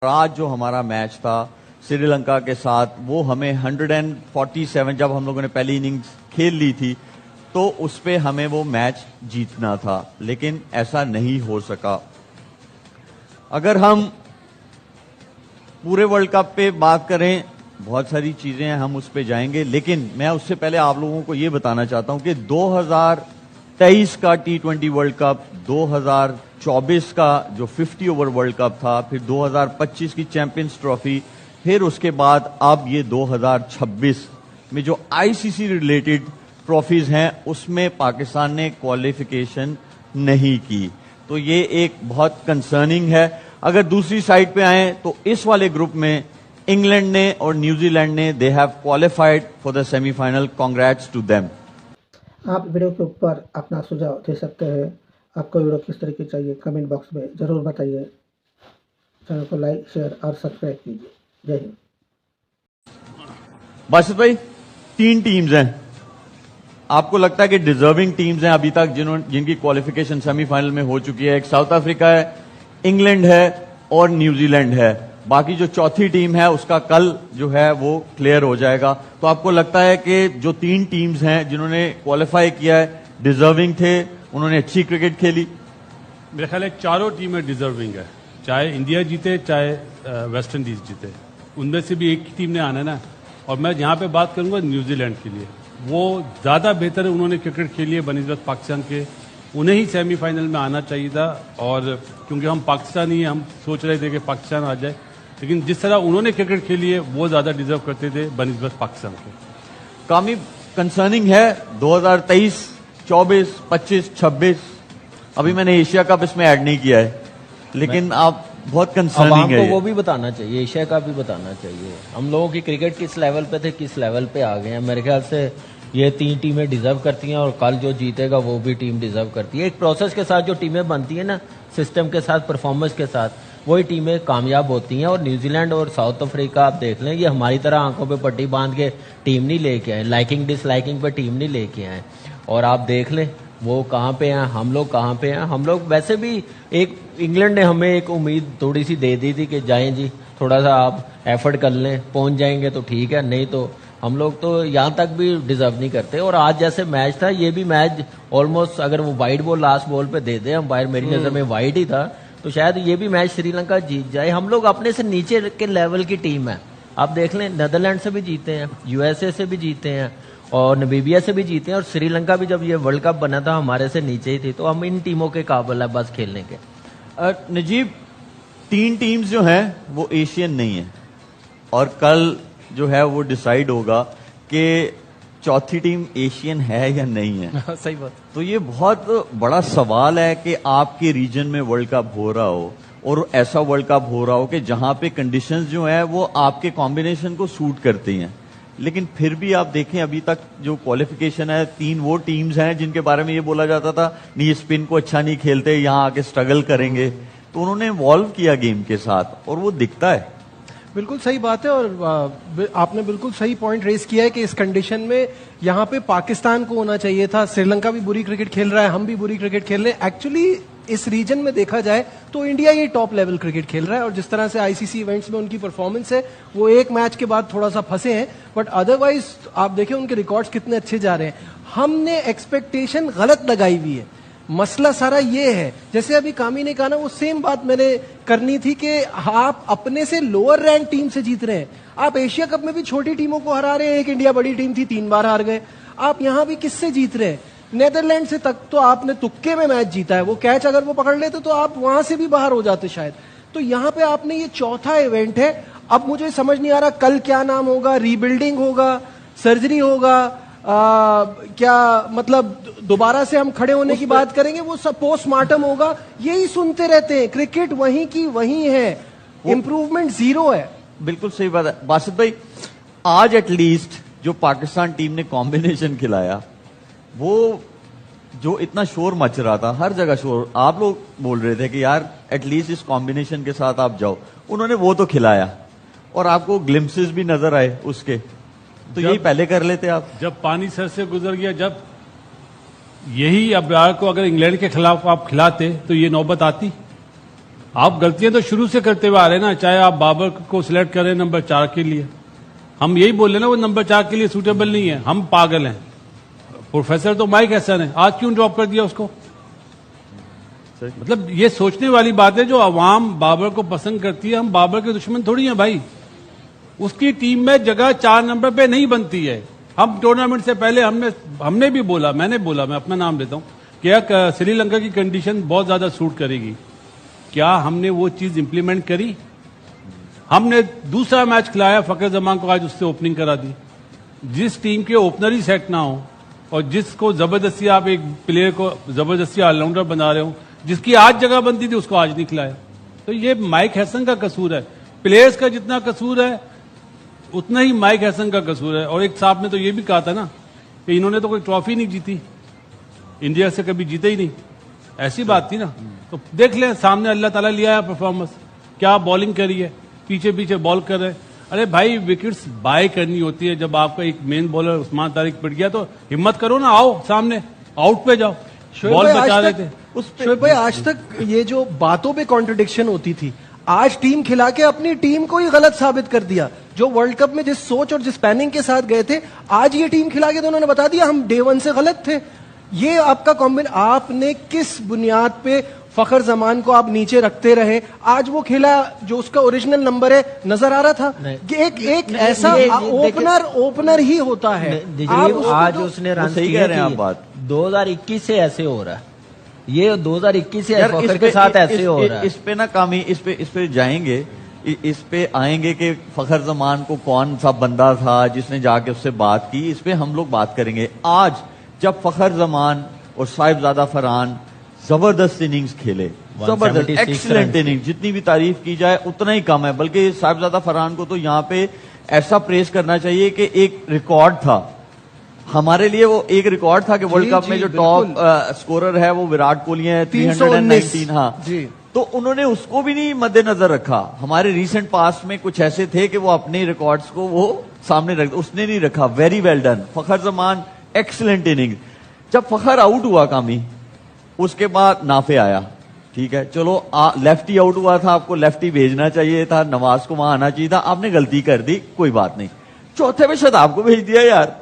آج جو ہمارا میچ تھا سری لنکا کے ساتھ وہ ہمیں 147 جب ہم لوگوں نے پہلی اننگز کھیل لی تھی تو اس پہ ہمیں وہ میچ جیتنا تھا، لیکن ایسا نہیں ہو سکا۔ اگر ہم پورے ورلڈ کپ پہ بات کریں، بہت ساری چیزیں ہیں، ہم اس پہ جائیں گے، لیکن میں اس سے پہلے آپ لوگوں کو یہ بتانا چاہتا ہوں کہ 2023 کا T20 ورلڈ کپ، 2024 کا جو 50 اوور ورلڈ کپ تھا، پھر 2025 کی چیمپئنز ٹرافی، پھر اس کے بعد اب یہ 2026 میں جو ICC ریلیٹڈ ٹرافیز ہیں اس میں پاکستان نے کوالیفیکیشن نہیں کی، تو یہ ایک بہت کنسرننگ ہے۔ اگر دوسری سائڈ پہ آئیں تو اس والے گروپ میں انگلینڈ نے اور نیوزی لینڈ نے they have qualified for the semi final, congrats to them. آپ ویڈیو کے اوپر اپنا سجھاؤ دے سکتے ہیں۔ آپ کو ویڈیو کس طریقے چاہیے کمنٹ باکس میں ضرور بتائیے۔ چینل کو لائک، شیئر اور سبسکرائب کیجیے۔ جے ہند۔ باشد بھائی، 3 ٹیمز ہیں، آپ کو لگتا ہے کہ ڈیزرونگ ٹیمز ہیں ابھی تک جن کی کوالیفیکیشن سیمی فائنل میں ہو چکی ہے؟ ایک ساؤتھ افریقہ ہے، انگلینڈ ہے اور نیوزی لینڈ ہے۔ باقی جو چوتھی ٹیم ہے اس کا کل جو ہے وہ کلیئر ہو جائے گا۔ تو آپ کو لگتا ہے کہ جو 3 ٹیمز ہیں جنہوں نے کوالیفائی کیا ہے ڈیزرونگ تھے، انہوں نے اچھی کرکٹ کھیلی؟ میرے خیال ہے چاروں ٹیمیں ڈیزرونگ ہے، چاہے انڈیا جیتے چاہے ویسٹ انڈیز جیتے، ان میں سے بھی ایک ٹیم نے آنا ہے نا۔ اور میں یہاں پہ بات کروں گا نیوزی لینڈ کے لیے، وہ زیادہ بہتر ہے، انہوں نے کرکٹ کھیلی ہے بنسبت پاکستان کے، انہیں ہی سیمی فائنل میں آنا چاہیے تھا۔ اور کیونکہ ہم پاکستانی ہیں، ہم سوچ رہے تھے کہ پاکستان آ جائے، لیکن جس طرح انہوں نے کرکٹ کھیلی ہے وہ زیادہ ڈیزرو کرتے تھے بنسبت پاکستان کے۔ کامی کنسرننگ ہے 2023، 24، 25، 26، ابھی میں نے ایشیا کپ اس میں ایڈ نہیں کیا ہے، لیکن آپ بہت کنسرننگ عوام ہے کو یہ۔ وہ بھی بتانا چاہیے، ایشیا کا بھی بتانا چاہیے، ہم لوگوں کی کرکٹ کس لیول پہ تھے، کس لیول پہ آ گئے ہیں۔ میرے خیال سے یہ 3 ٹیمیں ڈیزرو کرتی ہیں اور کل جو جیتے گا وہ بھی ٹیم ڈیزرو کرتی ہے۔ ایک پروسیس کے ساتھ جو ٹیمیں بنتی ہیں نا، سسٹم کے ساتھ، پرفارمنس کے ساتھ، وہی ٹیمیں کامیاب ہوتی ہیں۔ اور نیوزی لینڈ اور ساؤتھ افریقہ آپ دیکھ لیں، یہ ہماری طرح آنکھوں پہ پٹی باندھ کے ٹیم نہیں لے کے آئے، لائکنگ ڈس لائکنگ پہ ٹیم نہیں لے کے آئے۔ اور آپ دیکھ لیں وہ کہاں پہ ہیں، ہم لوگ کہاں پہ ہیں۔ ہم لوگ ویسے بھی ایک انگلینڈ نے ہمیں ایک امید تھوڑی سی دے دی تھی کہ جائیں جی، تھوڑا سا آپ ایفرٹ کر لیں، پہنچ جائیں گے تو ٹھیک ہے، نہیں تو ہم لوگ تو یہاں تک بھی ڈیزرو نہیں کرتے۔ اور آج جیسے میچ تھا، یہ بھی میچ آلموسٹ اگر وہ وائٹ بال لاسٹ بال پہ دے دے امپائر، میری نظر میں وائٹ ہی تھا، تو شاید یہ بھی میچ سری لنکا جیت جائے۔ ہم لوگ اپنے سے نیچے کے لیول کی ٹیم ہے، آپ دیکھ لیں نیدرلینڈ سے بھی جیتے ہیں، USA سے بھی جیتے ہیں اور نمیبیا سے بھی جیتے ہیں، اور سری لنکا بھی جب یہ ورلڈ کپ بنا تھا ہمارے سے نیچے ہی تھی۔ تو ہم ان ٹیموں کے قابل ہیں بس کھیلنے کے۔ نجیب، 3 ٹیمز جو ہیں وہ ایشین نہیں ہیں، اور کل جو ہے وہ ڈیسائیڈ ہوگا کہ چوتھی ٹیم ایشین ہے یا نہیں ہے۔ صحیح بات۔ تو یہ بہت بڑا سوال ہے کہ آپ کے ریجن میں ورلڈ کپ ہو رہا ہو اور ایسا ورلڈ کپ ہو رہا ہو کہ جہاں پہ کنڈیشنز جو ہیں وہ آپ کے کمبینیشن کو سوٹ کرتی ہیں، لیکن پھر بھی آپ دیکھیں ابھی تک جو کوالیفیکیشن ہے، 3 وہ ٹیمز ہیں جن کے بارے میں یہ بولا جاتا تھا نہیں اسپن کو اچھا نہیں کھیلتے، یہاں آ کے اسٹرگل کریں گے، تو انہوں نے انوالو کیا گیم کے ساتھ اور وہ دکھتا ہے۔ بالکل صحیح بات ہے، اور آپ نے بالکل صحیح پوائنٹ ریز کیا ہے کہ اس کنڈیشن میں یہاں پہ پاکستان کو ہونا چاہیے تھا۔ سری لنکا بھی بری کرکٹ کھیل رہا ہے، ہم بھی بری کرکٹ کھیل رہے ہیں۔ ایکچولی اس ریجن میں دیکھا جائے تو انڈیا ہی ٹاپ لیول کرکٹ کھیل رہا ہے، اور جس طرح سے ICC ایونٹس میں ان کی پرفارمنس ہے، وہ ایک میچ کے بعد تھوڑا سا پھنسے ہیں، بٹ ادروائز آپ دیکھیں ان کے ریکارڈز کتنے اچھے جا رہے ہیں۔ ہم نے ایکسپیکٹیشن غلط لگائی ہوئی ہے، مسئلہ سارا یہ ہے، جیسے ابھی کامی نے کہا نا، وہ سیم بات میں نے کرنی تھی کہ آپ اپنے سے لوور رینک ٹیم سے جیت رہے ہیں۔ آپ ایشیا کپ میں بھی چھوٹی ٹیموں کو ہرا رہے ہیں، ایک انڈیا بڑی ٹیم تھی 3 بار ہار گئے، آپ یہاں بھی کس سے جیت رہے ہیں؟ نیدرلینڈ سے تک تو آپ نے تکے میں میچ جیتا ہے، وہ کیچ اگر وہ پکڑ لیتے تو آپ وہاں سے بھی باہر ہو جاتے شاید۔ تو یہاں پہ آپ نے یہ چوتھا ایونٹ ہے، اب مجھے سمجھ نہیں آ رہا کل کیا نام ہوگا، ری بلڈنگ ہوگا، سرجری ہوگا، کیا مطلب دوبارہ سے ہم کھڑے ہونے کی بات کریں گے، وہ سب پوسٹ مارٹم ہوگا، یہی سنتے رہتے ہیں۔ کرکٹ وہیں کی وہیں ہے، امپروومنٹ 0 ہے۔ بالکل صحیح بات ہے باسط بھائی۔ آج ایٹ لیسٹ جو پاکستان ٹیم نے کمبینیشن کھلایا، وہ جو اتنا شور مچ رہا تھا، ہر جگہ شور، آپ لوگ بول رہے تھے کہ یار ایٹ لیسٹ اس کمبینیشن کے ساتھ آپ جاؤ، انہوں نے وہ تو کھلایا اور آپ کو گلمسز بھی نظر آئے اس کے، تو یہی پہلے کر لیتے آپ۔ جب پانی سر سے گزر گیا، جب یہی ابرار کو اگر انگلینڈ کے خلاف آپ کھلاتے تو یہ نوبت آتی؟ आप गलतियां तो शुरू से करते हुए आ रहे हैं ना, चाहे आप बाबर को सिलेक्ट करें नंबर 4 के लिए, हम यही बोल रहे ना वो नंबर 4 के लिए सूटेबल नहीं है, हम पागल हैं। प्रोफेसर तो माइक हैसन है, आज क्यों ड्रॉप कर दिया उसको? मतलब ये सोचने वाली बात है। जो अवाम बाबर को पसंद करती है, हम बाबर के दुश्मन थोड़ी हैं भाई। उसकी टीम में जगह 4 नंबर पे नहीं बनती है। हम टूर्नामेंट से पहले हमने भी बोला, मैंने बोला, मैं अपना नाम लेता हूं, कि श्रीलंका की कंडीशन बहुत ज्यादा सूट करेगी। क्या हमने वो चीज इंप्लीमेंट करी? हमने दूसरा मैच खिलाया फखर जमान को, आज उससे ओपनिंग करा दी। जिस टीम के ओपनर ही सेट ना हो और जिसको जबरदस्ती आप एक प्लेयर को जबरदस्ती ऑलराउंडर बना रहे हो, जिसकी आज जगह बनती थी उसको आज नहीं खिलाया, तो ये माइक हैसन का कसूर है। प्लेयर्स का जितना कसूर है उतना ही माइक हैसन का कसूर है। और एक साहब ने तो ये भी कहा था ना कि इन्होंने तो कोई ट्रॉफी नहीं जीती, इंडिया से कभी जीते ही नहीं, ऐसी बात थी ना। तो देख लें, सामने अल्लाह ताला लिया है परफॉर्मेंस, क्या बॉलिंग करी है, पीछे पीछे बॉल कर रहे हैं। अरे भाई विकेट्स बाय करनी होती है। जब आपका एक मेन बॉलर उस्मान तारिक पिट गया तो हिम्मत करो ना, आओ सामने, आउट पे जाओ। बॉल बचा रहे थे। शोएब भाई, आज तक ये जो बातों पे कॉन्ट्रडिक्शन होती थी, आज टीम खिला के अपनी टीम को ही गलत साबित कर दिया। जो वर्ल्ड कप में जिस सोच और जिस प्लानिंग के साथ गए थे, आज ये टीम खिला के तो उन्होंने बता दिया हम डे 1 से गलत थे। ये आपका कॉम्बिनेशन, आपने किस बुनियाद पे फखर जमान को आप नीचे रखते रहे? आज वो खेला जो उसका ओरिजिनल नंबर है, नजर आ रहा था कि एक ऐसा ओपनर ही होता है। आज उसने रन सही कह रहे हैं आप बात। 2021 से ऐसे हो रहा है, ये 2021 से फखर के साथ ऐसे हो रहा है। इस पे ना कामी, इस पे जाएंगे, इस पे आएंगे कि फखर जमान को कौन सा बंदा था जिसने जाके उससे बात की, इस पे हम लोग बात करेंगे। आज जब फखर जमान और साहिबजादा फरहान जबरदस्त इनिंग्स खेले, जबरदस्त एक्सीलेंट इनिंग्स, जितनी भी तारीफ की जाए उतना ही कम है। बल्कि साहिबजादा फरहान को तो यहाँ पे ऐसा प्रेस करना चाहिए कि एक रिकॉर्ड था हमारे लिए, वो एक रिकॉर्ड था कि वर्ल्ड कप में जो टॉप स्कोरर है वो विराट कोहली है, 319। हाँ जी, तो उन्होंने उसको भी नहीं मद्देनजर रखा। हमारे रीसेंट पास्ट में कुछ ऐसे थे कि वो अपने रिकॉर्ड्स को वो सामने रख, उसने नहीं रखा। वेरी वेल डन फखर जमान, एक्सीलेंट इनिंग। जब फखर आउट हुआ कामी, उसके बाद नाफे आया, ठीक है चलो लेफ्टी आउट हुआ था, आपको लेफ्टी भेजना चाहिए था, नवाज को वहां आना चाहिए था, आपने गलती कर दी, कोई बात नहीं। चौथे पे शदाब को भेज दिया यार,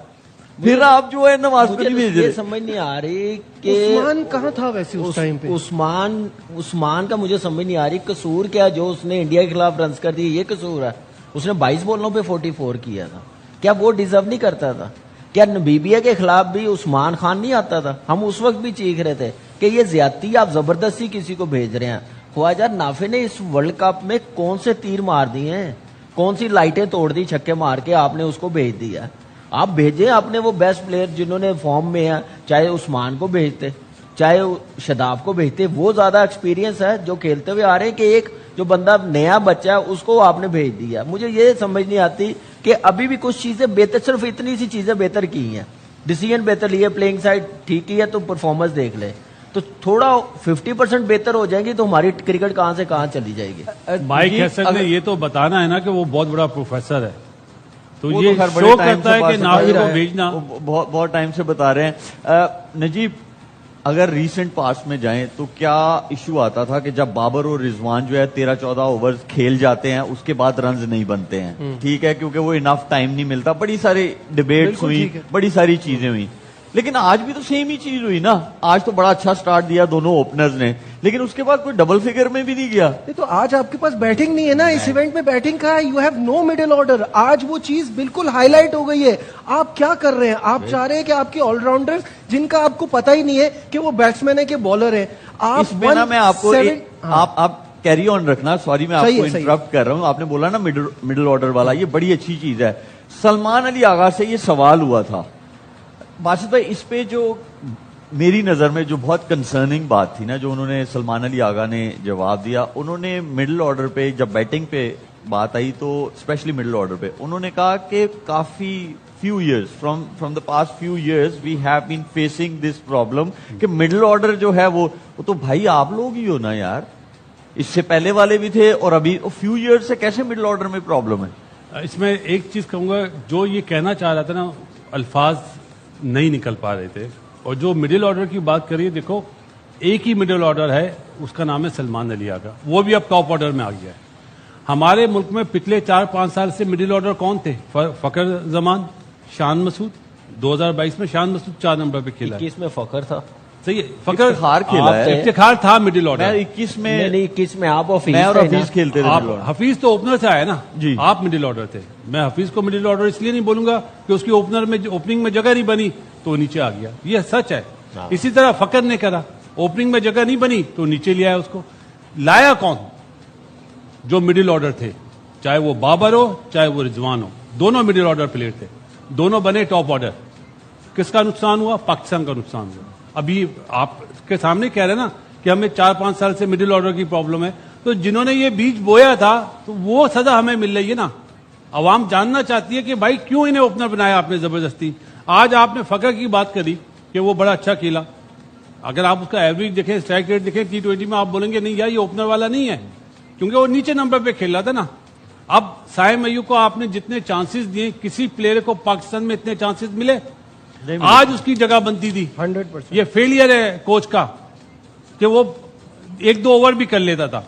फिर आप जो है नवाज को नहीं भेज रहे। समझ नहीं आ रही कि उस्मान कहाँ था वैसे उस टाइम पे? उस्मान का मुझे समझ नहीं आ रही कसूर क्या, जो उसने इंडिया के खिलाफ रन कर दिए ये कसूर है। उसने 22 बॉलों पे 44 किया था, क्या वो डिजर्व नहीं करता था? क्या नबीबिया के खिलाफ भी उस्मान खान नहीं आता था? हम उस वक्त भी चीख रहे थे कि ये ज्यादती, आप जबरदस्ती किसी को भेज रहे हैं। ख्वाजा नाफे ने इस वर्ल्ड कप में कौन से तीर मार दिए हैं, कौन सी लाइटें तोड़ दी छक्के मार के, आपने उसको भेज दिया। आप भेजें अपने वो बेस्ट प्लेयर जिन्होंने फॉर्म में है, चाहे उस्मान को भेजते चाहे शदाब को भेजते, वो ज्यादा एक्सपीरियंस है जो खेलते हुए आ रहे हैं, कि एक जो बंदा नया बच्चा है उसको आपने भेज दिया। मुझे ये समझ नहीं आती कि अभी भी कुछ चीजें बेहतर, सिर्फ इतनी सी चीजें बेहतर की हैं, डिसीजन बेहतर लिए, प्लेइंग साइड ठीक ही है, तो परफॉर्मेंस देख ले तो थोड़ा 50% बेहतर हो जाएगी, तो हमारी क्रिकेट कहां से कहां चली जाएगी। माइक हैसन ने ये तो बताना है ना कि वो बहुत बड़ा प्रोफेसर है, तो वो ये तो शो करता है कि नाफे को भेजना। बहुत टाइम से बता रहे हैं। नजीब, अगर रीसेंट पास्ट में जाएं तो क्या इशू आता था कि जब बाबर और रिजवान जो है 13-14 ओवर्स खेल जाते हैं, उसके बाद रन्स नहीं बनते हैं, ठीक है, क्योंकि वो इनफ टाइम नहीं मिलता। बड़ी सारी डिबेट्स हुई, बड़ी सारी चीजें हुई, लेकिन आज भी तो सेम ही चीज हुई ना। आज तो बड़ा अच्छा स्टार्ट दिया दोनों ओपनर्स ने, लेकिन उसके बाद कोई डबल फिगर में भी नहीं गया। तो आज आपके पास बैटिंग नहीं है ना, इस इवेंट में बैटिंग का है, you have no middle order. आज वो चीज बिल्कुल हाईलाइट हो गई है। आप क्या कर रहे हैं? आप चाह रहे हैं कि आपके ऑलराउंडर्स, जिनका आपको पता ही नहीं है कि वो बैट्समैन है कि बॉलर है, आप मैं आपको आप कैरी ऑन रखना, सॉरी मैं आपको इंटरप्ट कर रहा हूं। आपने बोला ना मिडिल ऑर्डर वाला, ये बड़ी अच्छी चीज है। सलमान अली आगा से ये सवाल हुआ था बासित भाई, इस पे जो मेरी नजर में जो बहुत कंसर्निंग बात थी ना, जो उन्होंने सलमान अली आगा ने जवाब दिया, उन्होंने मिडिल ऑर्डर पे जब बैटिंग पे बात आई, तो स्पेशली मिडिल ऑर्डर पे उन्होंने कहा कि काफी few years from the past few years we have been facing this problem कि मिडिल ऑर्डर जो है वो तो भाई आप लोग ही हो ना यार, इससे पहले वाले भी थे और अभी फ्यू ईयर्स से कैसे मिडिल ऑर्डर में प्रॉब्लम है? इसमें एक चीज कहूंगा, जो ये कहना चाह रहा था ना, अल्फाज नहीं निकल पा रहे थे। और जो मिडिल ऑर्डर की बात करिए, देखो ایک ہی مڈل آرڈر ہے, اس کا نام ہے سلمان علی آغا, وہ بھی اب ٹاپ آرڈر میں آ گیا ہے. ہمارے ملک میں پچھلے 4-5 سال سے مڈل آرڈر کون تھے؟ فخر زمان, شان مسعود. 2022 میں شان مسعود 4 نمبر پہ کھیلا ہے. 21 میں فخر تھا. صحیح ہے, فخر افتخار کھیلا ہے. افتخار تھا مڈل آرڈر. میں 21 میں نہیں 21 میں آپ میں اور حفیظ کھیلتے تھے آپ middle order. حفیظ تو اوپنر سے آیا نا جی. آپ مڈل آرڈر تھے. میں حفیظ کو مڈل آرڈر اس لیے نہیں بولوں گا کہ اس کی اوپننگ میں جگہ نہیں بنی تو وہ نیچے آ گیا, یہ سچ ہے. اسی طرح فخر نے کرا, اوپننگ میں جگہ نہیں بنی تو نیچے لے آیا اس کو. لایا کون؟ جو مڈل آرڈر تھے, چاہے وہ بابر ہو چاہے وہ رضوان ہو, دونوں مڈل آرڈر پلیئر تھے, دونوں بنے ٹاپ آرڈر. کس کا نقصان ہوا؟ پاکستان کا نقصان ہوا. ابھی آپ کے سامنے کہہ رہے ہیں نا کہ ہمیں 4-5 سال سے مڈل آرڈر کی پرابلم ہے, تو جنہوں نے یہ بیج بویا تھا تو وہ سزا ہمیں مل رہی ہے نا. عوام جاننا چاہتی ہے کہ بھائی کیوں انہیں اوپنر بنایا آپ نے زبردستی. آج آپ نے فخر کی بات کری کہ وہ بڑا اچھا کھیلا, اگر آپ اس کا ایوریج دیکھیں, اسٹرائک ریٹ دیکھیں T20 میں, آپ بولیں گے نہیں یار یہ اوپنر والا نہیں ہے, کیونکہ وہ نیچے نمبر پہ کھیل رہا تھا نا. اب سائم ایوب کو آپ نے جتنے چانسز دیے, کسی پلیئر کو پاکستان میں اتنے چانسز ملے؟ آج اس کی جگہ بنتی تھی. 100%. یہ فیلئر ہے کوچ کا کہ وہ 1-2 اوور بھی کر لیتا تھا.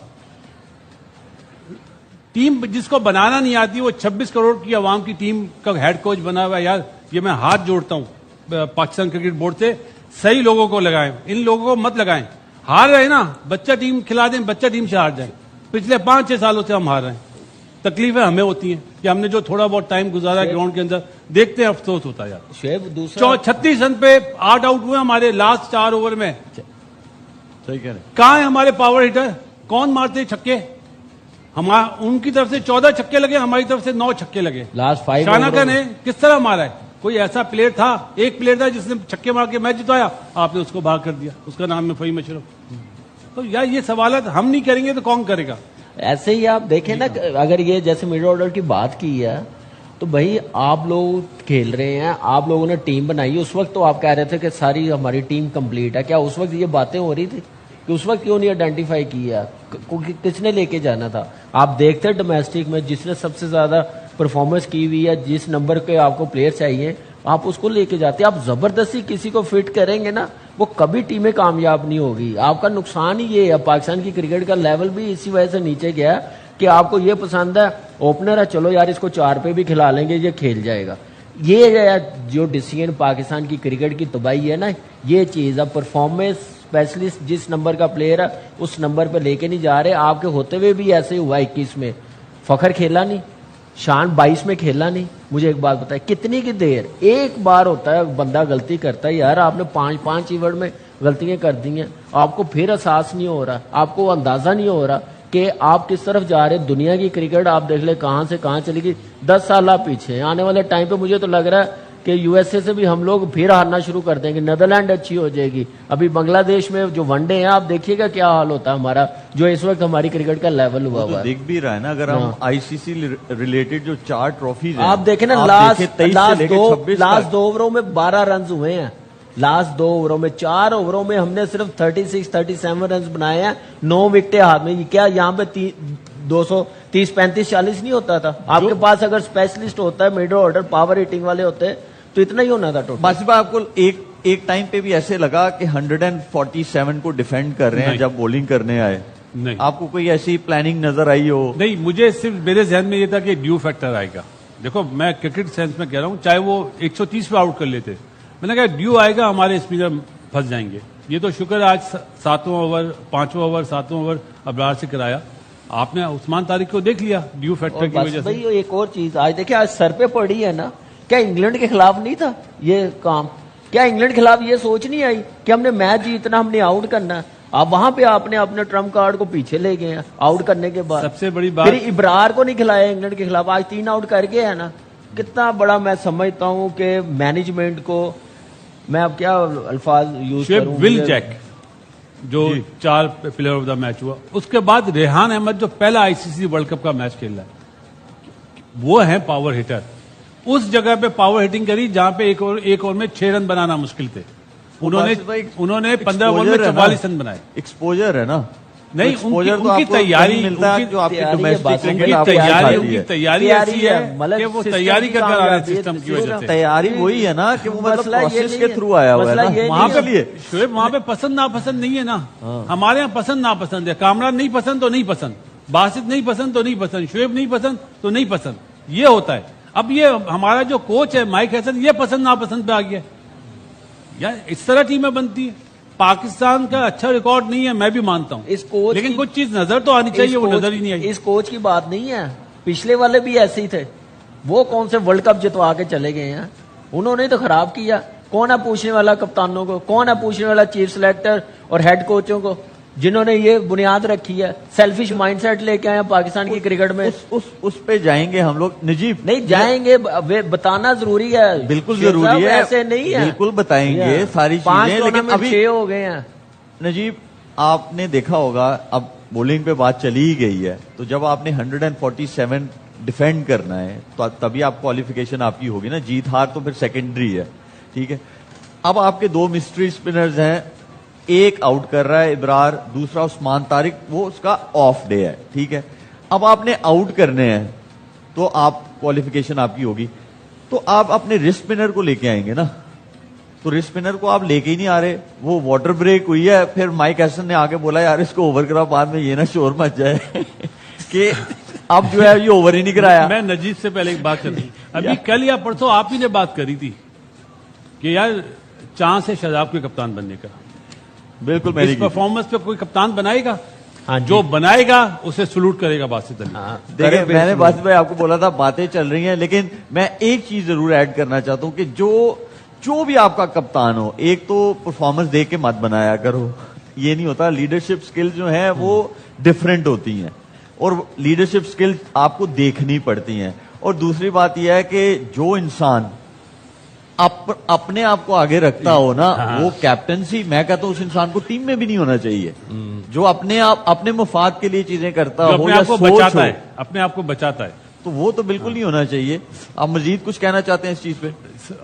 ٹیم جس کو بنانا نہیں آتی وہ 26 کروڑ کی عوام کی ٹیم کا ہیڈ کوچ بنا ہوا ہے. یار یہ میں ہاتھ جوڑتا ہوں پاکستان کرکٹ بورڈ سے, صحیح لوگوں کو لگائیں, ان لوگوں کو مت لگائیں. ہار رہے نا, بچہ ٹیم کھلا دیں, بچہ ٹیم سے ہار جائیں. پچھلے 5-6 سالوں سے ہم ہار رہے ہیں. تکلیفیں ہمیں ہوتی ہیں کہ ہم نے جو تھوڑا بہت ٹائم گزارا گراؤنڈ کے اندر, دیکھتے ہیں افسوس ہوتا ہے یار. شعیب دوسرا 36 رن پہ 8 آؤٹ ہوئے ہمارے لاسٹ 4 اوور میں. صحیح کہہ رہے ہیں. کہاں ہے ہمارے پاور ہیٹر؟ کون مارتے چھکے؟ ان کی طرف سے 14 چھکے لگے, ہماری طرف سے 9 چھکے لگے. لاسٹ 5 شاناکا نے کس طرح مارا ہے؟ کوئی ایسا پلیئر تھا, ایک پلیئر تھا جس نے چھکے مار کے میچ جتایا, آپ نے اس کو باہر کر دیا, اس کا نام ہے فہیم اشرف. تو یار یہ سوالات ہم نہیں کریں گے تو کون کرے گا؟ ایسے ہی آپ دیکھیں نا, اگر یہ جیسے مڈل آرڈر کی بات کی ہے تو بھائی آپ لوگ کھیل رہے ہیں, آپ لوگوں نے ٹیم بنائی, اس وقت تو آپ کہہ رہے تھے کہ ساری ہماری ٹیم کمپلیٹ ہے. کیا اس وقت یہ باتیں ہو رہی تھی کہ اس وقت کیوں نہیں آئیڈینٹیفائی کیا, کس نے لے کے جانا تھا؟ آپ دیکھتے ڈومیسٹک میں جس نے سب سے زیادہ پرفارمنس کی ہوئی ہے, جس نمبر کے آپ کو پلیئر چاہیے, آپ اس کو لے کے جاتے. آپ زبردستی کسی کو فٹ کریں گے نا, وہ کبھی ٹیمیں کامیاب نہیں ہوگی. آپ کا نقصان ہی یہ ہے. پاکستان کی کرکٹ کا لیول بھی اسی وجہ سے نیچے گیا ہے کہ آپ کو یہ پسند ہے اوپنر ہے, چلو یار اس کو 4 پہ بھی کھلا لیں گے, یہ کھیل جائے گا. یہ جو ڈیسیژن پاکستان کی کرکٹ کی تباہی ہے نا, یہ چیز. اب پرفارمنس اسپیشلسٹ جس نمبر کا پلیئر ہے اس نمبر پہ لے کے نہیں جا رہے. آپ کے ہوتے ہوئے بھی ایسے ہی ہوا. 21 میں فخر کھیلا نہیں, شان 22 میں کھیلا نہیں. مجھے ایک بات بتائیں, کتنی کی دیر ایک بار ہوتا ہے بندہ غلطی کرتا ہے, یار آپ نے 5 ایونٹ میں غلطیاں کر دی ہیں, آپ کو پھر احساس نہیں ہو رہا, آپ کو اندازہ نہیں ہو رہا کہ آپ کس طرف جا رہے. دنیا کی کرکٹ آپ دیکھ لیں کہاں سے کہاں چلی گئی. 10 سال آپ پیچھے ہیں. آنے والے ٹائم پہ مجھے تو لگ رہا ہے کہ USA سے بھی ہم لوگ پھر ہارنا شروع کر دیں گے, نیدرلینڈ اچھی ہو جائے گی. ابھی بنگلہ دیش میں جو ون ڈے ہیں آپ دیکھیے گا کیا حال ہوتا ہے ہمارا, جو اس وقت ہماری کرکٹ کا لیول ہوا ہوا ہے. دیکھ بھی رہا ہے نا, اگر ہم ICC ریلیٹڈ جو 4 ٹرافیز ہیں آپ دیکھیں نا, لاسٹ 2 اووروں میں 12 رنز ہوئے ہیں. لاسٹ 2 اووروں میں 4 اووروں میں ہم نے صرف 36-37 رنز بنائے ہیں, 9 وکٹیں ہاتھ میں. کیا یہاں پہ 230-35-40 نہیں ہوتا تھا؟ آپ کے پاس اگر اسپیشلسٹ ہوتا ہے, مڈل آرڈر پاور ہیٹنگ والے ہوتے تو اتنا ہی ہونا تھا ٹوٹل. باسی بھائی آپ کو ایک ٹائم پہ بھی ایسے لگا کہ 147 کو ڈیفینڈ کر رہے ہیں جب بولنگ کرنے آئے؟ نہیں. آپ کو کوئی ایسی پلاننگ نظر آئی ہو؟ نہیں, مجھے صرف میرے ذہن میں یہ تھا کہ ڈیو فیکٹر آئے گا. دیکھو میں کرکٹ سینس میں کہہ رہا ہوں, چاہے وہ 130 پہ آؤٹ کر لیتے, میں نے کہا ڈیو آئے گا, ہمارے اسپنر پھنس جائیں گے. یہ تو شکر آج 7واں اوور 5واں اوور 7واں اوور ابرار سے کرایا. آپ نے عثمان طارق کو دیکھ لیا ڈیو فیکٹر کی وجہ سے. ایک اور چیز آج دیکھیں, آج سر پہ پڑی ہے نا, کیا انگلینڈ کے خلاف نہیں تھا یہ کام؟ کیا انگلینڈ کے خلاف یہ سوچ نہیں آئی کہ ہم نے میچ جیتنا, ہم نے آؤٹ کرنا ہے؟ اب وہاں پہ آپ نے اپنے ٹرمپ کارڈ کو پیچھے لے گئے ہیں آؤٹ کرنے کے بعد. سب سے بڑی بات, پھر ابرار کو نہیں کھلایا انگلینڈ کے خلاف, آج 3 آؤٹ کر گئے ہیں نا. کتنا بڑا میں سمجھتا ہوں کہ مینجمنٹ کو, میں اب کیا الفاظ یوز کروں, ول جیک جو 4 پلیئر آف دا میچ ہوا, اس کے بعد ریحان احمد جو پہلا ICC ورلڈ کپ کا میچ کھیل رہا ہے, وہ ہیں پاور ہیٹر. اس جگہ پہ پاور ہیٹنگ کری جہاں پہ ایک اوور میں 6 رن بنانا مشکل تھے, انہوں نے 15 اوور میں 44 رن بنائے. ایکسپوجر ہے نا, नहीं, एक्सपोजर तो उनकी आपको तैयारी वही मिलता है उनकी जो आपकी तैयारी है, डोमेस्टिक बात क्रिकेट उनकी आपको तैयारी सिखाती उनकी है। तैयारी तैयारी ऐसी है है, मतलब कि वो सिस्टम तैयारी की कर कर आ रहे हैं कामयाबी है, सिस्टम की वजह से। तैयारी वही है ना कि वो मतलब मसला ये प्रोसेस नहीं के है। थ्रू आया हुआ है मसला ना ये वहां नहीं पे लिए शोएब वहां पे पसंद नापसंद नहीं है ना। हमारे यहाँ पसंद नापसंद है, कामरान नहीं पसंद तो नहीं पसंद, बासित नहीं पसंद तो नहीं पसंद, शोएब नहीं पसंद तो नहीं पसंद, ये होता है। अब ये हमारा जो कोच है माइक हैसन, ये पसंद नापसंद पे आ गया यार। इस तरह टीमें बनती है। पाकिस्तान का अच्छा रिकॉर्ड नहीं है, मैं भी मानता हूं, इस कोच लेकिन की- कुछ चीज नजर तो आनी चाहिए, वो नजर ही नहीं आई। इस कोच की बात नहीं है, पिछले वाले भी ऐसे ही थे। वो कौन से वर्ल्ड कप जितवा के चले गए हैं, उन्होंने तो खराब किया। कौन है पूछने वाला कप्तानों को, कौन है पूछने वाला चीफ सिलेक्टर और हेड कोचों को, जिन्होंने ये बुनियाद रखी है, सेल्फिश माइंडसेट लेके आए हैं पाकिस्तान की क्रिकेट में। उस पे जाएंगे हम लोग नजीब। नहीं जाएंगे, बताना जरूरी है, बिल्कुल शेख जरूरी साहब, है, ऐसे नहीं है, बिल्कुल बताएंगे सारी 5 चीजें, लेकिन टूर्नामेंट अभी 6 हो गए हैं। नजीब आपने देखा होगा, अब बॉलिंग पे बात चली ही गई है, तो जब आपने 147 डिफेंड करना है तो तभी आप क्वालिफिकेशन आपकी होगी ना। जीत हार तो फिर सेकेंडरी है, ठीक है। अब आपके 2 मिस्ट्री स्पिनर्स हैं, एक आउट कर रहा है इब्रार, दूसरा उस्मान तारिक, वो उसका ऑफ डे है, ठीक है। अब आपने आउट करने हैं तो आप क्वालिफिकेशन आपकी होगी, तो आप अपने रिस्ट स्पिनर को लेके आएंगे ना। तो रिस्ट स्पिनर को आप लेके ही नहीं आ रहे, वो वाटर ब्रेक हुई है, फिर माइक हैसन ने आके बोला यार इसको ओवर करा, बाद में ये ना शोर मच जाए कि अब जो है ये ओवर ही नहीं कराया। मैं नजीब से पहले एक बात कर रही, अभी कल या परसों आप ही ने बात करी थी कि यार चांस है शादाब के कप्तान बनने का। बिल्कुल मेरी इस परफॉर्मेंस पे कोई कप्तान बनाएगा, हाँ जी। जो बनाएगा उसे सलूट करेगा बासित अली। देखिए, मैंने बासित भाई आपको बोला था बातें चल रही हैं, लेकिन मैं एक चीज जरूर ऐड करना चाहता हूं कि जो भी आपका कप्तान हो, एक तो परफॉर्मेंस देख के मत बनाया करो, ये नहीं होता। लीडरशिप स्किल जो है वो डिफरेंट होती हैं और लीडरशिप स्किल आपको देखनी पड़ती हैं। और दूसरी बात यह है कि जो इंसान अपने आप को आगे रखता हो ना, वो कैप्टनसी, मैं कहता हूं उस इंसान को टीम में भी नहीं होना चाहिए। जो अपने मुफाद के लिए चीजें करता जो हो अपने या आप को सोच बचाता हो, है, अपने आप को बचाता है। तो वो तो बिल्कुल नहीं होना चाहिए। आप मजीद कुछ कहना चाहते हैं इस चीज पे?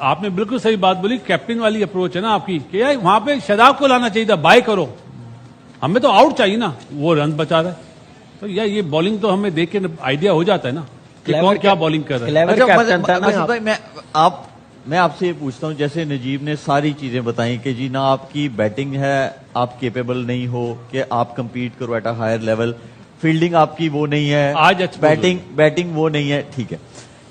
आपने बिल्कुल सही बात बोली, कैप्टन वाली अप्रोच है ना आपकी कि यार वहां पे शादाब को लाना चाहिए था, बाय करो, हमें तो आउट चाहिए ना, वो रन बचा रहा है। तो यार ये बॉलिंग तो हमें देख के आइडिया हो जाता है ना कि कौन क्या बॉलिंग कर रहा है। क्लेवर अच्छा, कैप्टन था ना मजीद आप। भाई, मैं आपसे ये पूछता हूं, जैसे नजीब ने सारी चीजें बताई कि जी ना आपकी बैटिंग है, आप केपेबल नहीं हो कि आप compete करो at a higher level, fielding आपकी वो नहीं है, आज expose बैटिंग वो नहीं है, ठीक है।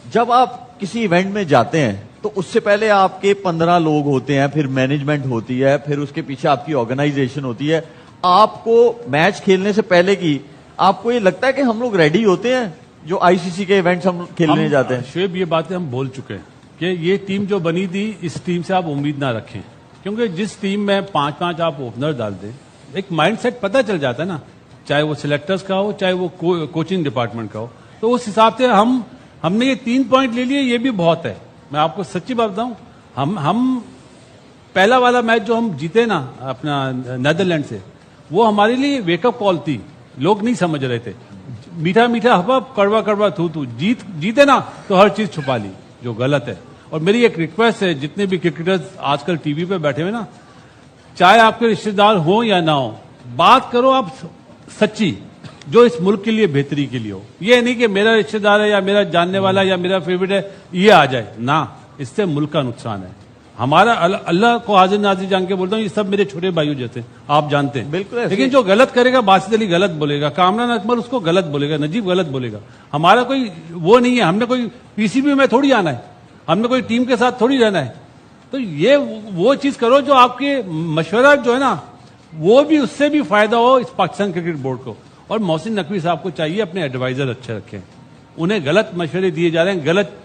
जब आप किसी इवेंट में जाते हैं तो उससे पहले आपके 15 लोग होते हैं, फिर मैनेजमेंट होती है, फिर उसके पीछे आपकी ऑर्गेनाइजेशन होती है। आपको मैच खेलने से पहले की आपको ये लगता है कि हम लोग रेडी होते हैं जो आईसीसी के इवेंट्स हम खेलने जाते हैं? शुएब, ये बातें हम बोल चुके हैं कि ये टीम जो बनी थी, इस टीम से आप उम्मीद ना रखें, क्योंकि जिस टीम में 5-5 आप ओपनर डाल दें, एक माइंडसेट पता चल जाता है ना, चाहे वो सिलेक्टर्स का हो, चाहे वो कोचिंग डिपार्टमेंट का हो। तो उस हिसाब से हमने ये 3 पॉइंट ले लिए, ये भी बहुत है। मैं आपको सच्ची बात बताऊं, हम पहला वाला मैच जो हम जीते ना अपना नेदरलैंड से, वो हमारे लिए वेकअप कॉल थी। लोग नहीं समझ रहे थे, मीठा मीठा हवा, कड़वा कड़वा थू थू, जीते ना तो हर चीज छुपा ली, जो गलत है। और मेरी एक रिक्वेस्ट है, जितने भी क्रिकेटर्स आजकल टीवी पे बैठे हुए ना, चाहे आपके रिश्तेदार हो या ना हो, बात करो आप सच्ची, जो इस मुल्क के लिए बेहतरी के लिए हो। ये नहीं कि मेरा रिश्तेदार है या मेरा जानने वाला या मेरा फेवरेट है ये आ जाए ना, इससे मुल्क का नुकसान है। हमारा अल्लाह को हाजिर नाजिर जान के बोलता हूँ, ये सब मेरे छोटे भाइयों जैसे, आप जानते हैं। बिल्कुल ऐसे। लेकिन जो गलत करेगा, बासित अली गलत बोलेगा, कामरान अकमल उसको गलत बोलेगा, नजीब गलत बोलेगा। हमारा कोई वो नहीं है, हमने कोई पीसीबी में थोड़ी आना है, हमने कोई टीम के साथ थोड़ी रहना है। तो ये वो चीज करो जो आपके मशवरा जो है ना, वो भी उससे भी फायदा हो इस पाकिस्तान क्रिकेट बोर्ड को। और मोहसिन नकवी साहब को चाहिए अपने एडवाइजर अच्छे रखें, उन्हें गलत मशवरे दिए जा रहे हैं, गलत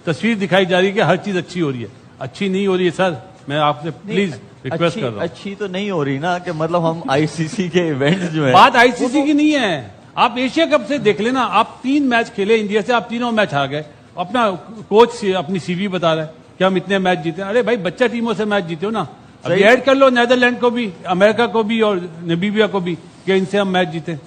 तस्वीर दिखाई जा रही है कि हर चीज अच्छी हो रही है। अच्छी नहीं हो रही है सर, मैं आपसे प्लीज रिक्वेस्ट कर रहा हूँ। अच्छी तो नहीं हो रही ना, कि मतलब हम आईसीसी के इवेंट्स जो है, बात आईसीसी की नहीं है, आप एशिया कप से देख लेना, आप 3 मैच खेले इंडिया से, आप तीनों मैच हार गए। अपना कोच अपनी सीवी बता रहा है कि हम इतने मैच जीते। अरे भाई, बच्चा टीमों से मैच जीते हो ना, अभी ऐड कर लो नेदरलैंड को भी, अमेरिका को भी और नामीबिया को भी, कि इनसे हम मैच जीते।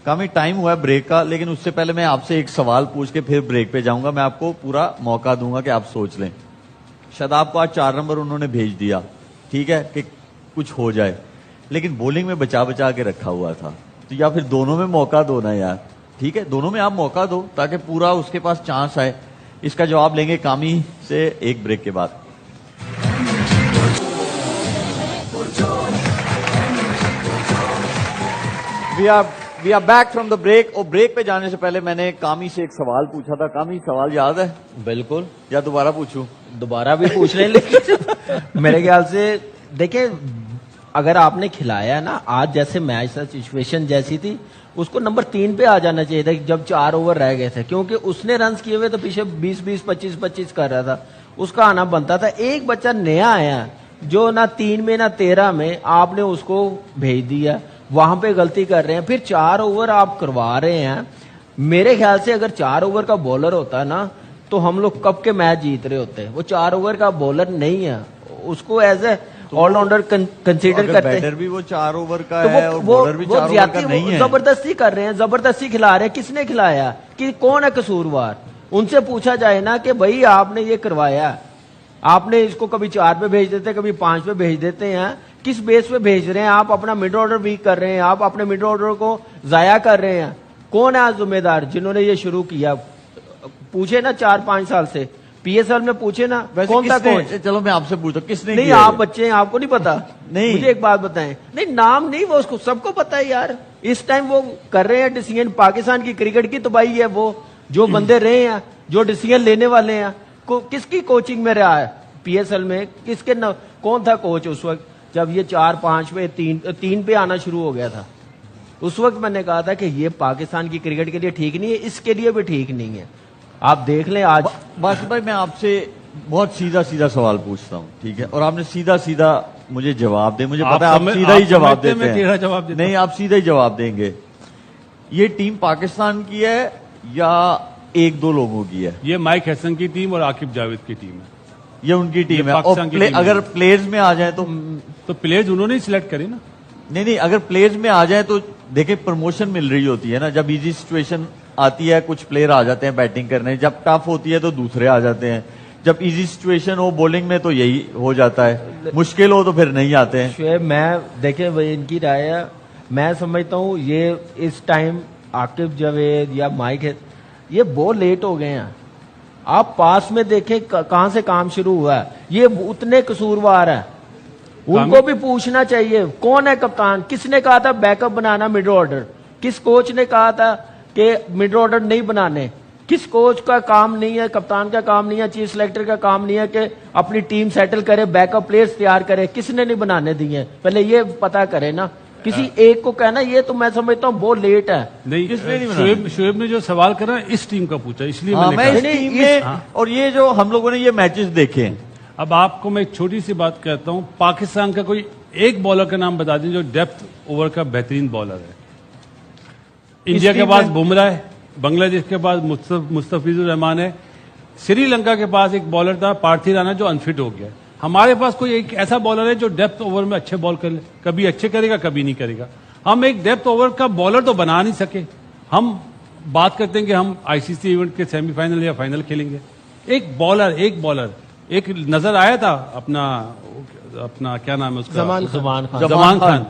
काफी टाइम हुआ है ब्रेक का, लेकिन उससे पहले मैं आपसे एक सवाल पूछ के फिर ब्रेक पे जाऊंगा। मैं आपको पूरा मौका दूंगा कि आप सोच लें। शादाब को आज 4 नंबर उन्होंने भेज दिया, ठीक है, कि कुछ हो जाए, लेकिन बॉलिंग में बचा बचा के रखा हुआ था। تو یا پھر دونوں میں موقع دو نا یار, ٹھیک ہے دونوں میں آپ موقع دو تاکہ پورا اس کے پاس چانس آئے. اس کا جواب لیں گے کامی سے ایک بریک کے بعد. We are back from the break. اور بریک پہ جانے سے پہلے میں نے کامی سے ایک سوال پوچھا تھا. کامی سوال یاد ہے بالکل, یا دوبارہ پوچھوں؟ دوبارہ بھی پوچھ لیں, لیکن میرے خیال سے دیکھیں اگر آپ نے کھلایا نا, آج جیسے میچ تھا, سچویشن جیسی تھی, اس کو نمبر 3 پہ آ جانا چاہیے تھا جب 4 اوور رہ گئے تھے, کیونکہ اس نے رنز کیے ہوئے تو پیچھے 20-20 25-25 کر رہا تھا, اس کا آنا بنتا تھا. ایک بچہ نیا آیا جو نہ 3 میں نہ 13 میں, آپ نے اس کو بھیج دیا, وہاں پہ غلطی کر رہے ہیں. پھر 4 اوور آپ کروا رہے ہیں. میرے خیال سے اگر 4 اوور کا بولر ہوتا نا تو ہم لوگ کب کے میچ جیت رہے ہوتے. وہ 4 اوور کا بولر نہیں ہے, اس کو as a all rounder consider کرتے ہیں. بیٹر بھی وہ 4 اوور کا ہے اور بولر بھی 4 اوور کا نہیں ہے. زبردستی کر رہے ہیں, زبردستی کھلا رہے ہیں. کس نے کھلایا, کہ کون ہے قصوروار؟ ان سے پوچھا جائے نا کہ بھائی آپ نے یہ کروایا, آپ نے اس کو کبھی 4 پہ بھیج دیتے, کبھی 5 پہ بھیج دیتے ہیں. کس بیس پہ بھیج رہے ہیں آپ؟ اپنا مڈ آرڈر ویک کر رہے ہیں, آپ اپنے مڈ آرڈر کو ضائع کر رہے ہیں. کون ہے آج ذمہ دار جنہوں نے یہ شروع کیا؟ پوچھے نا 4-5 سال سے, پی ایس ایل میں پوچھے نا کون تھا کوچ. چلو میں آپ سے پوچھتا ہوں کس نے نہیں, کیا آپ بچے ہیں, آپ کو نہیں پتا. نہیں, مجھے ایک بات بتائیں, نہیں نام نہیں, وہ اس کو سب کو پتا ہے یار. اس ٹائم وہ کر رہے ہیں ڈیسیژن, پاکستان کی کرکٹ کی تباہی ہے. وہ جو بندے رہے ہیں, جو ڈیسیژن لینے والے ہیں, کس کی کوچنگ میں رہا ہے پی ایس ایل میں؟ کس کے کون تھا کوچ اس وقت جب یہ 4-5 پہ 3 پہ آنا شروع ہو گیا تھا؟ اس وقت میں نے کہا تھا کہ یہ پاکستان کی کرکٹ کے لیے ٹھیک نہیں ہے, اس کے لیے بھی ٹھیک نہیں ہے. آپ دیکھ لیں آج. باسط بھائی میں آپ سے بہت سیدھا سوال پوچھتا ہوں, ٹھیک ہے, اور آپ نے سیدھا مجھے جواب دیں. مجھے پتا ہے آپ سیدھا ہی جواب دیتے ہیں. نہیں, آپ سیدھا ہی جواب دیں گے. یہ ٹیم پاکستان کی ہے یا 1-2 لوگوں کی ہے؟ یہ مائک حسن کی ٹیم اور عاقب جاوید کی ٹیم ہے. یہ ان کی ٹیم ہے. اور پاکستان کی ٹیم ہے. اگر پلیئرز میں آ جائیں تو پلیئرز انہوں نے سلیکٹ کرے نا. نہیں, اگر پلیئرز میں آ جائیں تو دیکھیں پروموشن مل رہی ہوتی ہے نا. جب ایزی سچویشن آتی ہے کچھ پلیئر آ جاتے ہیں بیٹنگ کرنے, جب ٹف ہوتی ہے تو دوسرے آ جاتے ہیں. جب ایزی سچویشن ہو بولنگ میں تو یہی ہو جاتا ہے, مشکل ہو تو پھر نہیں آتے ہیں. شعیب میں دیکھیں ان کی رائے ہے, میں سمجھتا ہوں یہ اس ٹائم عاقب جاوید یا مائک یہ بہت لیٹ ہو گئے ہیں. آپ پاس میں دیکھیں کہاں سے کام شروع ہوا ہے. یہ اتنے قصوروار ہیں, ان کو بھی پوچھنا چاہیے کون ہے کپتان. کس نے کہا تھا بیک اپ بنانا مڈ آرڈر؟ کس کوچ نے کہا تھا کہ مڈ آرڈر نہیں بنانے؟ کس کوچ کا کام نہیں ہے, کپتان کا کام نہیں ہے, چیف سلیکٹر کا کام نہیں ہے کہ اپنی ٹیم سیٹل کرے, بیک اپ پلیئرز تیار کرے؟ کس نے نہیں بنانے دیے؟ پہلے یہ پتا کرے نا. کسی ایک کو کہنا یہ تو میں سمجھتا ہوں بہت لیٹ ہے. نہیں, شعیب نے جو سوال کرا اس ٹیم کا پوچھا, اس لیے میں اس ٹیم میں. اور یہ جو ہم لوگوں نے یہ میچز دیکھے ہیں, اب آپ کو میں ایک چھوٹی سی بات کہتا ہوں. پاکستان کا کوئی ایک بالر کا نام بتا دیں جو ڈیپتھ اوور کا بہترین بالر ہے. انڈیا کے پاس بمراہ ہے, بنگلہ دیش کے پاس مستفیض الرحمان ہے, سری لنکا کے پاس ایک بالر تھا پارتھی رانا جو انفٹ ہو گیا. ہمارے پاس کوئی ایک ایسا بالر ہے جو ڈیپتھ اوور میں اچھے بال کر لے, کبھی اچھے کرے گا کبھی نہیں کرے گا. ہم ایک ڈیپتھ اوور کا بالر تو بنا نہیں سکے. ہم بات کرتے ہیں کہ ہم آئی سی سی ایونٹ کے سیمی فائنل یا فائنل کھیلیں گے. ایک بالر ایک نظر آیا تھا اپنا کیا نام ہے اس کا, زمان خان.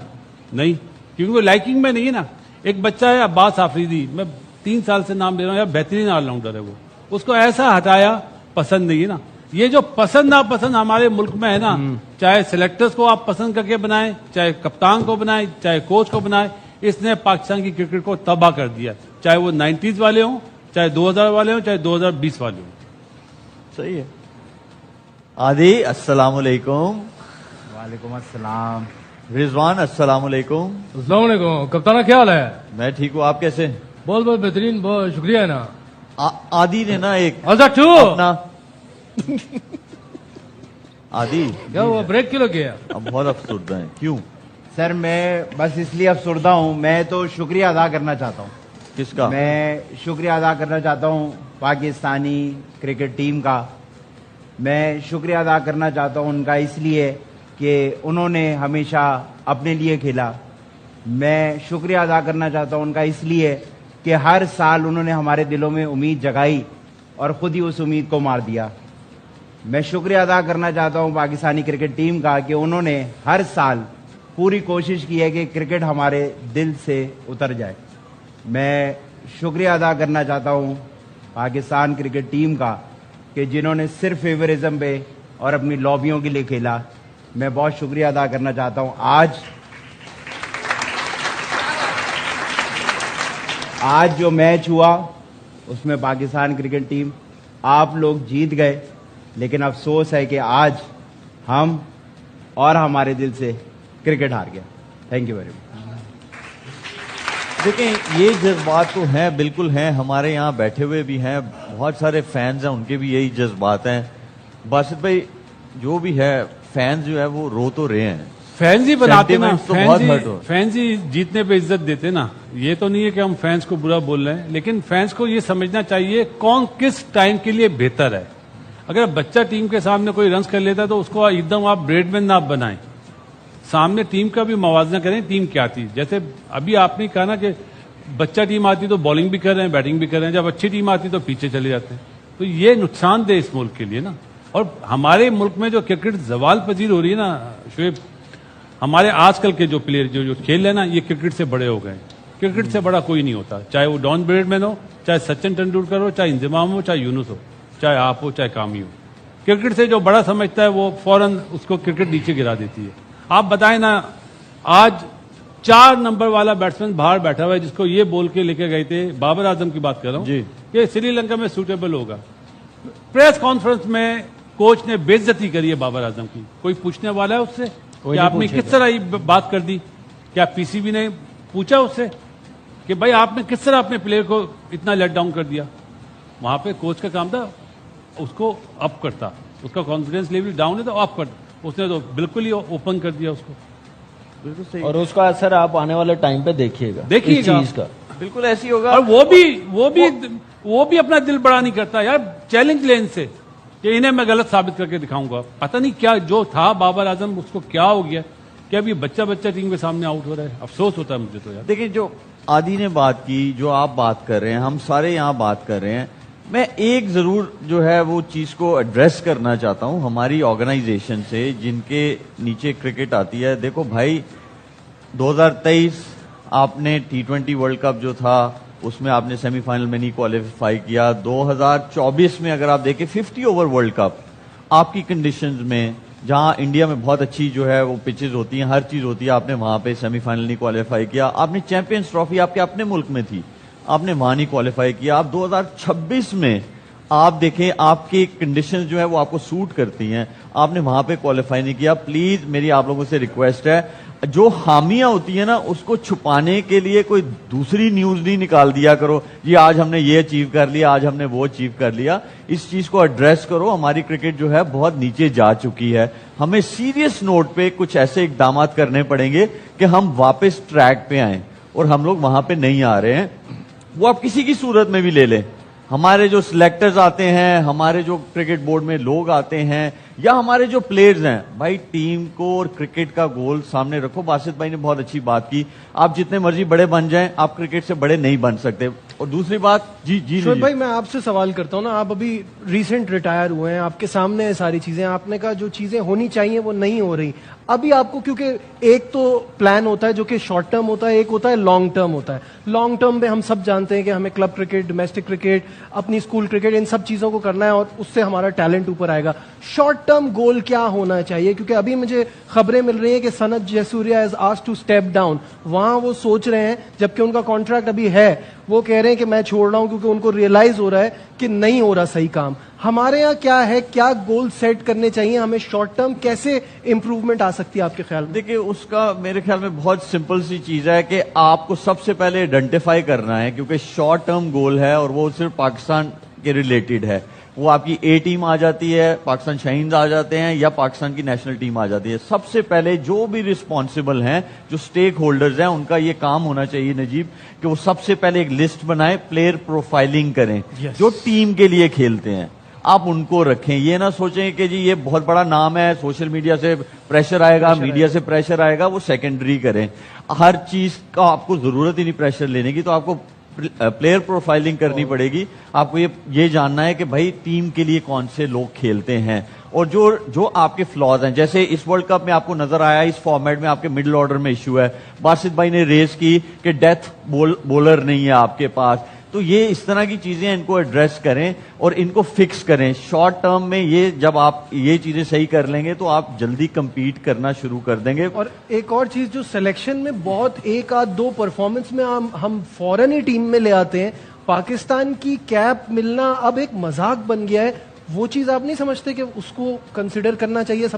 نہیں, کیونکہ وہ لائکنگ میں نہیں ہے نا. ایک بچہ ہے عباس آفریدی, میں 3 سال سے نام لے رہا ہوں, بہترین آل راؤنڈر ہے وہ. اس کو ایسا ہٹایا, پسند نہیں ہے نا. یہ جو پسند ناپسند ہمارے ملک میں ہے نا, چاہے سلیکٹرز کو آپ پسند کر کے بنائیں, چاہے کپتان کو بنائیں, چاہے کوچ کو بنائیں, اس نے پاکستان کی کرکٹ کو تباہ کر دیا. چاہے وہ 90s والے ہوں, چاہے 2000 والے ہوں, چاہے 2020 والے ہوں. صحیح ہے. عادی السلام علیکم. وعلیکم السلام. رضوان السلام علیکم. السلام علیکم. کپتان کیا حال ہے؟ میں ٹھیک ہوں, آپ کیسے؟ بہت بہت بہترین, بہت شکریہ ہے نا. عادی نے نا ایک اپنا عادی کیا ہوا, بریک کیوں لگ گیا؟ اب بہت افسردہ ہیں. کیوں سر میں بس اس لیے افسردہ ہوں, میں تو شکریہ ادا کرنا چاہتا ہوں. کس کا؟ میں شکریہ ادا کرنا چاہتا ہوں پاکستانی کرکٹ ٹیم کا. میں شکریہ ادا کرنا چاہتا ہوں ان کا اس لیے کہ انہوں نے ہمیشہ اپنے لیے کھیلا. میں شکریہ ادا کرنا چاہتا ہوں ان کا اس لیے کہ ہر سال انہوں نے ہمارے دلوں میں امید جگائی اور خود ہی اس امید کو مار دیا. میں شکریہ ادا کرنا چاہتا ہوں پاکستانی کرکٹ ٹیم کا کہ انہوں نے ہر سال पूरी कोशिश की है कि क्रिकेट हमारे दिल से उतर जाए। मैं शुक्रिया अदा करना चाहता हूँ पाकिस्तान क्रिकेट टीम का कि जिन्होंने सिर्फ फेवरिज्म पे और अपनी लॉबियों के लिए खेला। मैं बहुत शुक्रिया अदा करना चाहता हूँ। आज जो मैच हुआ उसमें पाकिस्तान क्रिकेट टीम आप लोग जीत गए, लेकिन अफसोस है कि आज हम और हमारे दिल से क्रिकेट हार गया। Thank you very much. देखें, ये जज्बात तो हैं, बिल्कुल हैं। हमारे यहाँ बैठे हुए भी हैं, बहुत सारे फैंस हैं, उनके भी यही जज्बात हैं। बासित भाई, जो भी है, फैंस जो है वो रो तो रहे हैं। फैंस ही बनाते ना, Sentiments तो बहुत hurt हो। फैंस ही जीतने पे इज्जत देते ना। ये तो नहीं है कि हम फैंस को बुरा बोल रहे हैं, लेकिन फैंस को ये समझना चाहिए कौन किस टाइम के लिए बेहतर है। अगर बच्चा टीम के सामने कोई रन्स कर लेता है तो उसको एकदम आप ब्रेडमैन ना बनाएं, सामने टीम का भी मवाजना करें, टीम क्या थी। जैसे अभी आपने कहा ना कि बच्चा टीम आती तो बॉलिंग भी कर रहे हैं, बैटिंग भी कर रहे हैं, जब अच्छी टीम आती तो पीछे चले जाते हैं। तो ये नुकसानदेह इस मुल्क के लिए ना। और हमारे मुल्क में जो क्रिकेट जवाल पजीर हो रही है ना शुएब, हमारे आजकल के जो प्लेयर जो खेल रहे हैं ना, ये क्रिकेट से बड़े हो गए। क्रिकेट से बड़ा कोई नहीं होता, चाहे वो डॉन ब्रेडमैन हो, चाहे सचिन तेंदुलकर हो, चाहे इंजमाम हो, चाहे यूनुस हो, चाहे आप हो, चाहे कामी हो। क्रिकेट से जो बड़ा समझता है वो फौरन उसको क्रिकेट नीचे गिरा देती है। आप बताएं ना, आज 4 नंबर वाला बैट्समैन बाहर बैठा हुआ है जिसको ये बोल के लेके गए थे, बाबर आजम की बात कर रहा हूं जी, कि श्रीलंका में सूटेबल होगा। प्रेस कॉन्फ्रेंस में कोच ने बेइज्जती करी है बाबर आजम की। कोई पूछने वाला है उससे कि आपने किस तरह ये बात कर दी? क्या पीसीबी ने पूछा उससे कि भाई आपने किस तरह अपने प्लेयर को इतना लेट डाउन कर दिया? वहां पे कोच का काम था उसको अप करता, उसका कॉन्फिडेंस लेवल डाउन है तो अप करता। उसने तो बिल्कुल ही ओपन कर दिया उसको। बिल्कुल सही। और उसका असर आप आने वाले टाइम पे देखिएगा इस चीज का। बिल्कुल ऐसी होगा। और वो भी अपना दिल बड़ा नहीं करता यार, चैलेंज ले इनसे कि इन्हें मैं गलत साबित करके दिखाऊंगा। पता नहीं क्या जो था बाबर आजम, उसको क्या हो गया कि अभी बच्चा टीम के सामने आउट हो रहा है। अफसोस होता है मुझे तो यार। देखिए, जो आदि ने बात की, जो आप बात कर रहे हैं, हम सारे यहाँ बात कर रहे हैं, मैं एक जरूर जो है वो चीज को एड्रेस करना चाहता हूं हमारी ऑर्गेनाइजेशन से जिनके नीचे क्रिकेट आती है। देखो भाई, 2023 आपने T20 वर्ल्ड कप जो था उसमें आपने सेमीफाइनल में नहीं क्वालिफाई किया। 2024 में अगर आप देखें 50 ओवर वर्ल्ड कप, आपकी कंडीशंस में जहां इंडिया में बहुत अच्छी जो है वो पिचेस होती हैं, हर चीज होती है, आपने वहां पे सेमीफाइनल नहीं क्वालिफाई किया। आपने चैंपियंस ट्रॉफी आपके अपने मुल्क में थी, आपने वहां नहीं क्वालिफाई किया। आप 2026 में आप देखें, आपकी कंडीशंस जो है वो आपको सूट करती हैं, आपने वहां पे क्वालिफाई नहीं किया। प्लीज मेरी आप लोगों से रिक्वेस्ट है, जो हामियां होती है ना उसको छुपाने के लिए कोई दूसरी न्यूज नहीं निकाल दिया करो जी आज हमने ये अचीव कर लिया, आज हमने वो अचीव कर लिया। इस चीज को एड्रेस करो। हमारी क्रिकेट जो है बहुत नीचे जा चुकी है। हमें सीरियस नोट पे कुछ ऐसे इकदाम करने पड़ेंगे कि हम वापस ट्रैक पे आए, और हम लोग वहां पे नहीं आ रहे हैं। वो आप किसी की सूरत में भी ले लें, हमारे जो सिलेक्टर्स आते हैं, हमारे जो क्रिकेट बोर्ड में लोग आते हैं, या हमारे जो प्लेयर्स हैं, भाई टीम को और क्रिकेट का गोल सामने रखो। बासित भाई ने बहुत अच्छी बात की, आप जितने मर्जी बड़े बन जाएं, आप क्रिकेट से बड़े नहीं बन सकते। और दूसरी बात, जी शोएब भाई, मैं आपसे सवाल करता हूं ना, आप अभी रिसेंट रिटायर हुए हैं, आपके सामने है सारी चीजें, आपने कहा जो चीजें होनी चाहिए वो नहीं हो रही अभी आपको, क्योंकि एक तो प्लान होता है जो कि शॉर्ट टर्म होता है, एक होता है लॉन्ग टर्म होता है। लॉन्ग टर्म में हम सब जानते हैं कि हमें क्लब क्रिकेट, डोमेस्टिक क्रिकेट, अपनी स्कूल क्रिकेट, इन सब चीजों को करना है और उससे हमारा टैलेंट ऊपर आएगा। शॉर्ट टर्म गोल क्या होना चाहिए? क्योंकि अभी मुझे खबरें मिल रही हैं कि Sanath Jayasuriya is asked to step down, वहां वो सोच रहे हैं, जबकि उनका कॉन्ट्रैक्ट अभी है, वो कह रहे हैं कि मैं छोड़ रहा हूं क्योंकि उनको रियलाइज हो रहा है कि नहीं हो रहा सही काम। हमारे यहाँ क्या है, क्या गोल सेट करने चाहिए हमें शॉर्ट टर्म, कैसे इंप्रूवमेंट आ सकती है आपके ख्याल में? देखिए, उसका मेरे ख्याल में बहुत सिंपल सी चीज है कि आपको सबसे पहले आइडेंटिफाई करना है, क्योंकि शॉर्ट टर्म गोल है और वो सिर्फ पाकिस्तान के रिलेटेड है। वो आपकी ए टीम आ जाती है, पाकिस्तान शाहीन्स आ जाते हैं, या पाकिस्तान की नेशनल टीम आ जाती है। सबसे पहले जो भी रिस्पॉन्सिबल हैं, जो स्टेक होल्डर्स हैं, उनका ये काम होना चाहिए नजीब कि वो सबसे पहले एक लिस्ट बनाए, प्लेयर प्रोफाइलिंग करें। जो टीम के लिए खेलते हैं आप उनको रखें। ये ना सोचें कि जी ये बहुत बड़ा नाम है, सोशल मीडिया से प्रेशर आएगा, मीडिया से प्रेशर आएगा, वो सेकेंडरी करें। हर चीज का आपको जरूरत ही नहीं प्रेशर लेने की, तो आपको प्लेयर प्रोफाइलिंग करनी पड़ेगी। आपको ये जानना है कि भाई टीम के लिए कौन से लोग खेलते हैं, اور جو آپ کے فلاز ہیں، جیسے اس ورلڈ کپ میں آپ کو نظر آیا اس فارمیٹ میں آپ کے مڈل آرڈر میں ایشو ہے، باسط بھائی نے ریز کی کہ ڈیتھ بولر نہیں ہے آپ کے پاس. تو یہ اس طرح کی چیزیں ان کو ایڈریس کریں اور ان کو فکس کریں. شارٹ ٹرم میں یہ جب آپ یہ چیزیں صحیح کر لیں گے تو آپ جلدی کمپیٹ کرنا شروع کر دیں گے. اور ایک اور چیز جو سلیکشن میں بہت ایک آدھ دو پرفارمنس میں ہم فوراً ہی ٹیم میں لے آتے ہیں، پاکستان کی کیپ ملنا اب ایک مذاق بن گیا ہے. وہ چیز آپ نہیں سمجھتے کہ اس کو کنسیڈر کرنا چاہیے؟